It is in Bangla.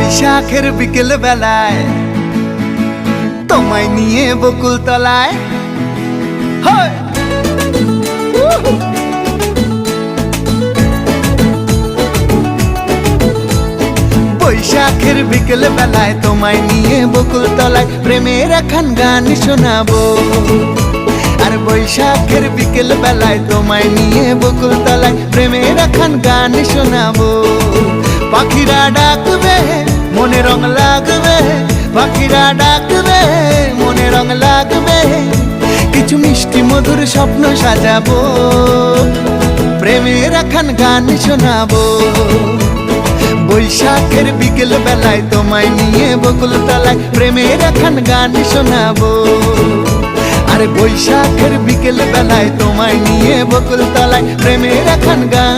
বৈশাখের বিকেল বেলায় তোমায় নিয়ে বকুল তলায় বৈশাখের বিকেল বেলায় তোমায় নিয়ে বকুল তলায় প্রেমের একখান গান শোনাবো। আর বৈশাখের বিকেল বেলায় তোমায় নিয়ে বকুল তলায় প্রেমের একখান গান শোনাবো। পাখিরা ডাকবে মনে রং লাগবে, পাখিরা ডাকবে মনে রং লাগবে, কিছু মিষ্টি মধুর স্বপ্ন সাজাবো, প্রেমের একখান গান শোনাবো। বৈশাখের বিকেল বেলায় তোমায় নিয়ে বকুল তলায় প্রেমের একখান গান শোনাবো। আর বৈশাখের বিকেল বেলায় তোমায় নিয়ে বকুল তলায় প্রেমের একখান গান